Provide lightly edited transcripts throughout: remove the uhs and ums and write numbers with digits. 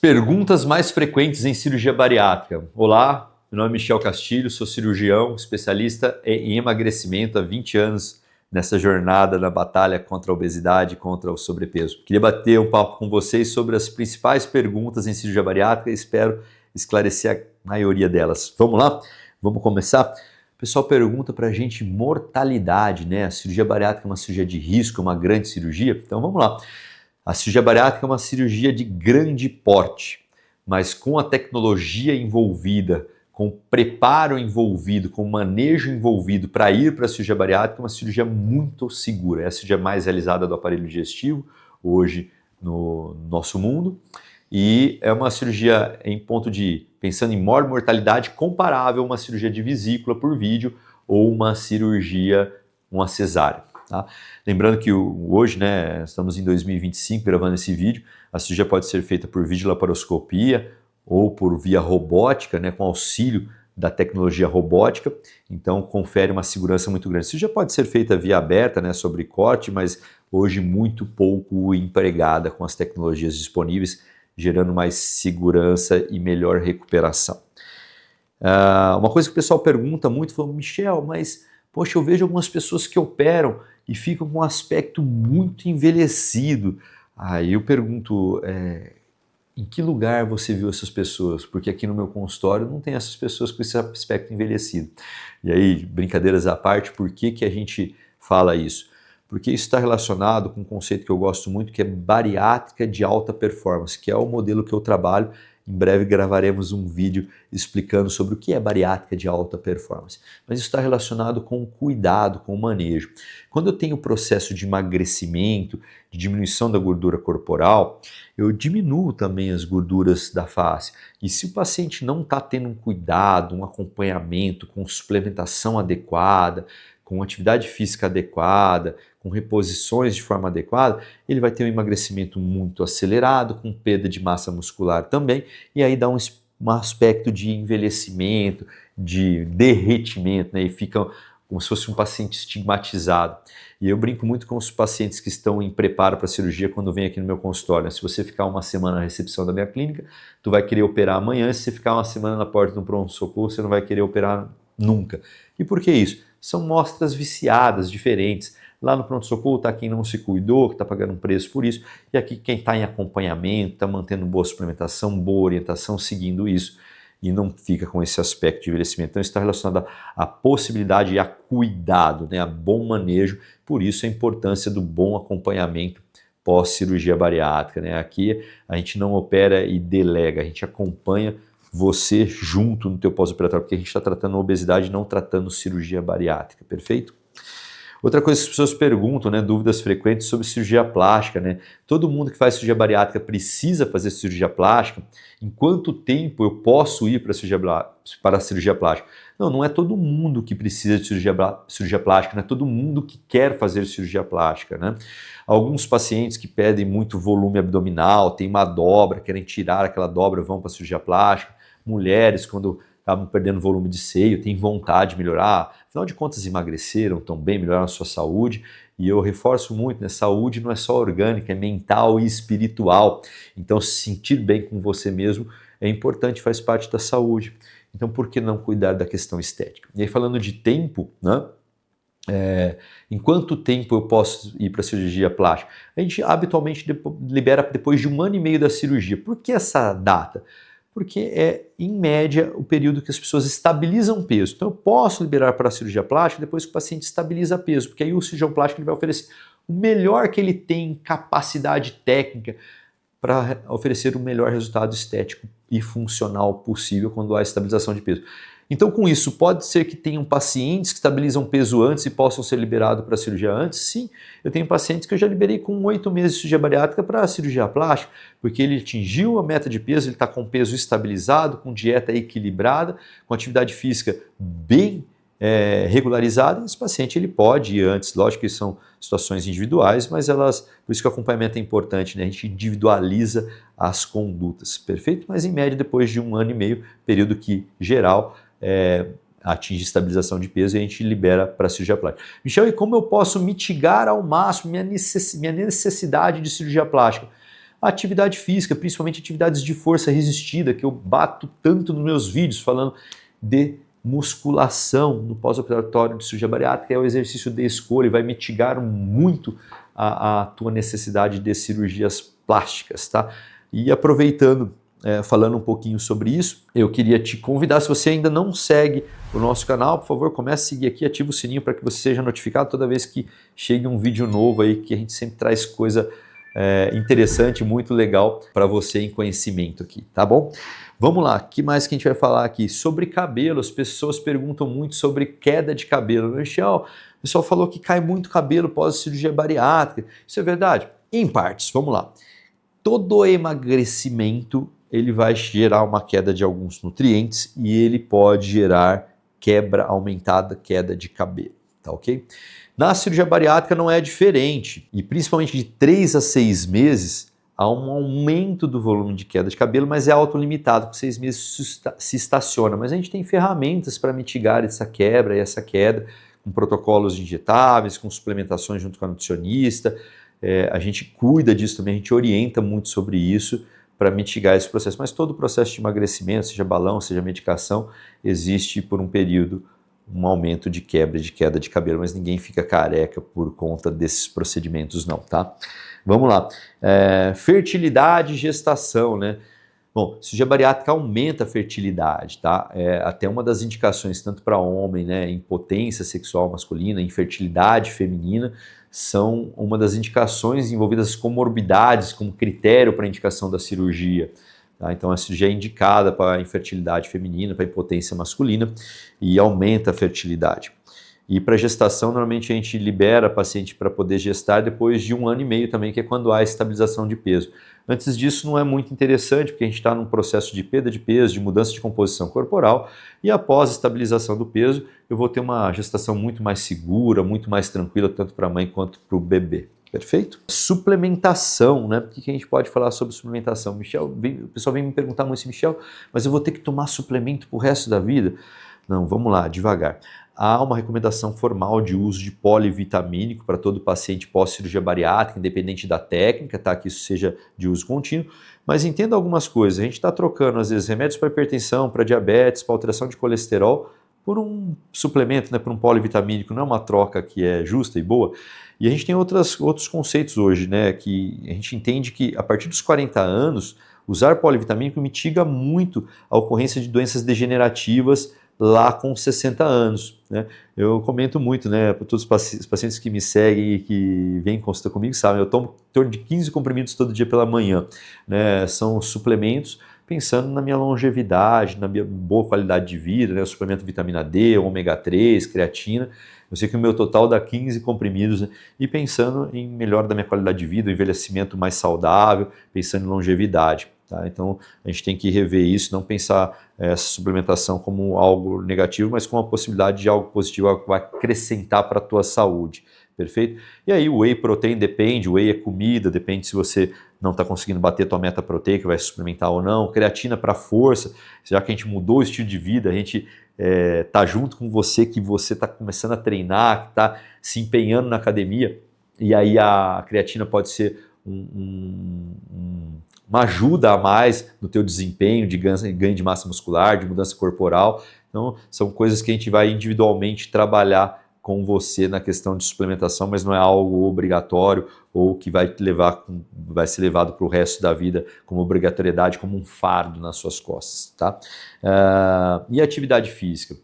Perguntas mais frequentes em cirurgia bariátrica. Olá, meu nome é Michel Castilho, sou cirurgião, especialista em emagrecimento há 20 anos nessa jornada na batalha contra a obesidade e contra o sobrepeso. Queria bater um papo com vocês sobre as principais perguntas em cirurgia bariátrica e espero esclarecer a maioria delas. Vamos lá? Vamos começar? O pessoal pergunta pra gente mortalidade, né? A cirurgia bariátrica é uma cirurgia de risco, uma grande cirurgia? Então vamos lá. A cirurgia bariátrica é uma cirurgia de grande porte, mas com a tecnologia envolvida, com o preparo envolvido, com o manejo envolvido para ir para a cirurgia bariátrica, é uma cirurgia muito segura. É a cirurgia mais realizada do aparelho digestivo hoje no nosso mundo e é uma cirurgia em ponto de, pensando em maior mortalidade, comparável a uma cirurgia de vesícula por vídeo ou uma cirurgia, uma cesárea. Tá? Lembrando que hoje, né, estamos em 2025 gravando esse vídeo, a cirurgia pode ser feita por videolaparoscopia ou por via robótica, né, com auxílio da tecnologia robótica, então confere uma segurança muito grande. A cirurgia pode ser feita via aberta, né, sobre corte, mas hoje muito pouco empregada com as tecnologias disponíveis, gerando mais segurança e melhor recuperação. Uma coisa que o pessoal pergunta muito, fala, Michel, mas poxa, eu vejo algumas pessoas que operam e ficam com um aspecto muito envelhecido. Aí eu pergunto, em que lugar você viu essas pessoas? Porque aqui no meu consultório não tem essas pessoas com esse aspecto envelhecido. E aí, brincadeiras à parte, por que a gente fala isso? Porque isso está relacionado com um conceito que eu gosto muito, que é bariátrica de alta performance, que é o modelo que eu trabalho. Em breve gravaremos um vídeo explicando sobre o que é bariátrica de alta performance. Mas isso está relacionado com o cuidado, com o manejo. Quando eu tenho o processo de emagrecimento, de diminuição da gordura corporal, eu diminuo também as gorduras da face. E se o paciente não está tendo um cuidado, um acompanhamento, com suplementação adequada, com atividade física adequada, com reposições de forma adequada, ele vai ter um emagrecimento muito acelerado, com perda de massa muscular também, e aí dá um aspecto de envelhecimento, de derretimento, né? E fica como se fosse um paciente estigmatizado. E eu brinco muito com os pacientes que estão em preparo para a cirurgia quando vem aqui no meu consultório, né? Se você ficar uma semana na recepção da minha clínica, tu vai querer operar amanhã, se você ficar uma semana na porta do pronto-socorro, você não vai querer operar nunca. E por que isso? São mostras viciadas, diferentes. Lá no pronto-socorro está quem não se cuidou, que está pagando um preço por isso, e aqui quem está em acompanhamento, está mantendo boa suplementação, boa orientação, seguindo isso, e não fica com esse aspecto de envelhecimento. Então isso está relacionado à possibilidade e a cuidado, né, a bom manejo, por isso a importância do bom acompanhamento pós-cirurgia bariátrica. Né? Aqui a gente não opera e delega, a gente acompanha você junto no teu pós-operatório, porque a gente está tratando obesidade, não tratando cirurgia bariátrica, perfeito? Outra coisa que as pessoas perguntam, né, dúvidas frequentes sobre cirurgia plástica, né? Todo mundo que faz cirurgia bariátrica precisa fazer cirurgia plástica? Em quanto tempo eu posso ir para a cirurgia plástica? Não, não é todo mundo que precisa de cirurgia plástica, não é todo mundo que quer fazer cirurgia plástica, né? Alguns pacientes que pedem muito volume abdominal, tem uma dobra, querem tirar aquela dobra, vão para a cirurgia plástica. Mulheres, quando estavam perdendo volume de seio, têm vontade de melhorar, afinal de contas emagreceram, estão bem, melhoraram a sua saúde, e eu reforço muito, né, saúde não é só orgânica, é mental e espiritual, então se sentir bem com você mesmo é importante, faz parte da saúde, então por que não cuidar da questão estética? E aí falando de tempo, né, em quanto tempo eu posso ir para a cirurgia plástica? A gente habitualmente libera depois de 1 ano e meio da cirurgia. Por que essa data? Porque é, em média, o período que as pessoas estabilizam peso. Então eu posso liberar para a cirurgia plástica depois que o paciente estabiliza peso, porque aí o cirurgião plástico ele vai oferecer o melhor que ele tem em capacidade técnica para oferecer o melhor resultado estético e funcional possível quando há estabilização de peso. Então, com isso, pode ser que tenham pacientes que estabilizam peso antes e possam ser liberados para a cirurgia antes? Sim, eu tenho pacientes que eu já liberei com 8 meses de cirurgia bariátrica para a cirurgia plástica, porque ele atingiu a meta de peso, ele está com peso estabilizado, com dieta equilibrada, com atividade física bem regularizada, e esse paciente ele pode ir antes, lógico que são situações individuais, mas por isso que o acompanhamento é importante, né? A gente individualiza as condutas, perfeito? Mas em média depois de 1 ano e meio, período que geral atinge estabilização de peso e a gente libera para a cirurgia plástica. Michel, e como eu posso mitigar ao máximo minha necessidade de cirurgia plástica? A atividade física, principalmente atividades de força resistida, que eu bato tanto nos meus vídeos falando de musculação no pós-operatório de cirurgia bariátrica, é o exercício de escolha e vai mitigar muito a tua necessidade de cirurgias plásticas, tá? E aproveitando, falando um pouquinho sobre isso, eu queria te convidar, se você ainda não segue o nosso canal, por favor, comece a seguir aqui, ativa o sininho para que você seja notificado toda vez que chegue um vídeo novo aí, que a gente sempre traz coisa interessante, muito legal para você em conhecimento aqui, tá bom? Vamos lá, o que mais que a gente vai falar aqui? Sobre cabelo, as pessoas perguntam muito sobre queda de cabelo. Michel, o pessoal falou que cai muito cabelo pós-cirurgia bariátrica. Isso é verdade? Em partes, vamos lá. Todo emagrecimento, ele vai gerar uma queda de alguns nutrientes e ele pode gerar aumentada queda de cabelo, tá ok? Na cirurgia bariátrica não é diferente, e principalmente de 3 a 6 meses, há um aumento do volume de queda de cabelo, mas é autolimitado, por 6 meses se estaciona. Mas a gente tem ferramentas para mitigar essa quebra e essa queda, com protocolos injetáveis, com suplementações junto com a nutricionista. A gente cuida disso também, a gente orienta muito sobre isso para mitigar esse processo. Mas todo o processo de emagrecimento, seja balão, seja medicação, existe por um período um aumento de queda de cabelo, mas ninguém fica careca por conta desses procedimentos não, tá? Vamos lá. Fertilidade e gestação, né? Bom, cirurgia bariátrica aumenta a fertilidade, tá? Até uma das indicações, tanto para homem, né, impotência sexual masculina, infertilidade feminina, são uma das indicações envolvidas com comorbidades, como critério para indicação da cirurgia. Tá? Então, a cirurgia é indicada para a infertilidade feminina, para a impotência masculina e aumenta a fertilidade. E para gestação, normalmente a gente libera a paciente para poder gestar depois de 1 ano e meio também, que é quando há estabilização de peso. Antes disso não é muito interessante, porque a gente está num processo de perda de peso, de mudança de composição corporal, e após a estabilização do peso, eu vou ter uma gestação muito mais segura, muito mais tranquila, tanto para a mãe quanto para o bebê. Perfeito? Suplementação, né? O que a gente pode falar sobre suplementação? Michel, o pessoal vem me perguntar muito assim, Michel, mas eu vou ter que tomar suplemento pro resto da vida? Não, vamos lá, devagar. Há uma recomendação formal de uso de polivitamínico para todo paciente pós-cirurgia bariátrica, independente da técnica, tá? Que isso seja de uso contínuo, mas entenda algumas coisas. A gente está trocando, às vezes, remédios para hipertensão, para diabetes, para alteração de colesterol, por um suplemento, né, por um polivitamínico. Não é uma troca que é justa e boa. E a gente tem outros conceitos hoje, né, que a gente entende que a partir dos 40 anos, usar polivitamínico mitiga muito a ocorrência de doenças degenerativas lá com 60 anos. Né? Eu comento muito, né, para todos os pacientes que me seguem e que vêm consultar comigo, sabem, eu tomo em torno de 15 comprimidos todo dia pela manhã. Né? São suplementos pensando na minha longevidade, na minha boa qualidade de vida, né? Eu suplemento vitamina D, ômega 3, creatina. Eu sei que o meu total dá 15 comprimidos, né? E pensando em melhora da minha qualidade de vida, envelhecimento mais saudável, pensando em longevidade. Tá? Então a gente tem que rever isso, não pensar essa suplementação como algo negativo, mas como a possibilidade de algo positivo, algo que vai acrescentar para a tua saúde. Perfeito? E aí o whey protein depende, o whey é comida, depende se você não está conseguindo bater a tua meta proteica, vai suplementar ou não. Creatina para força, já que a gente mudou o estilo de vida, a gente tá junto com você, que você está começando a treinar, que está se empenhando na academia, e aí a creatina pode ser uma ajuda a mais no teu desempenho de ganho de massa muscular, de mudança corporal. Então, são coisas que a gente vai individualmente trabalhar com você na questão de suplementação, mas não é algo obrigatório ou que vai ser levado para o resto da vida como obrigatoriedade, como um fardo nas suas costas, tá? E atividade física?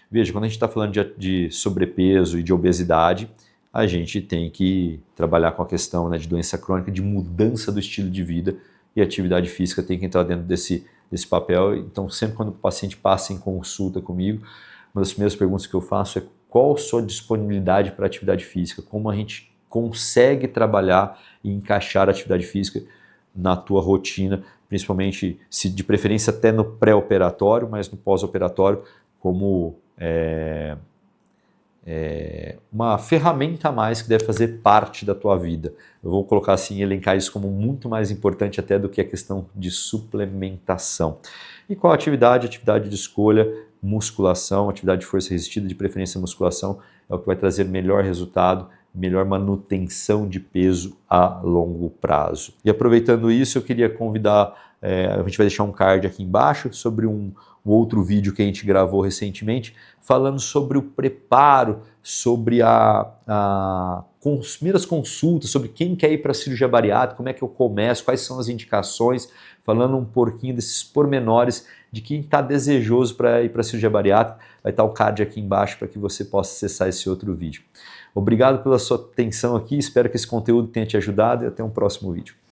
Veja, quando a gente está falando de sobrepeso e de obesidade, a gente tem que trabalhar com a questão, né, de doença crônica, de mudança do estilo de vida, e a atividade física tem que entrar dentro desse papel. Então, sempre quando o paciente passa em consulta comigo, uma das primeiras perguntas que eu faço é: qual a sua disponibilidade para atividade física? Como a gente consegue trabalhar e encaixar a atividade física na tua rotina, principalmente, se de preferência até no pré-operatório, mas no pós-operatório, como uma ferramenta a mais que deve fazer parte da tua vida. Eu vou colocar assim, elencar isso como muito mais importante até do que a questão de suplementação. E qual atividade? Atividade de escolha, musculação, atividade de força resistida, de preferência musculação, é o que vai trazer melhor resultado, melhor manutenção de peso a longo prazo. E aproveitando isso, eu queria convidar, a gente vai deixar um card aqui embaixo sobre um outro vídeo que a gente gravou recentemente, falando sobre o preparo, sobre as primeiras consultas, sobre quem quer ir para a cirurgia bariátrica, como é que eu começo, quais são as indicações, falando um pouquinho desses pormenores de quem está desejoso para ir para a cirurgia bariátrica. Vai estar o card aqui embaixo para que você possa acessar esse outro vídeo. Obrigado pela sua atenção aqui, espero que esse conteúdo tenha te ajudado e até um próximo vídeo.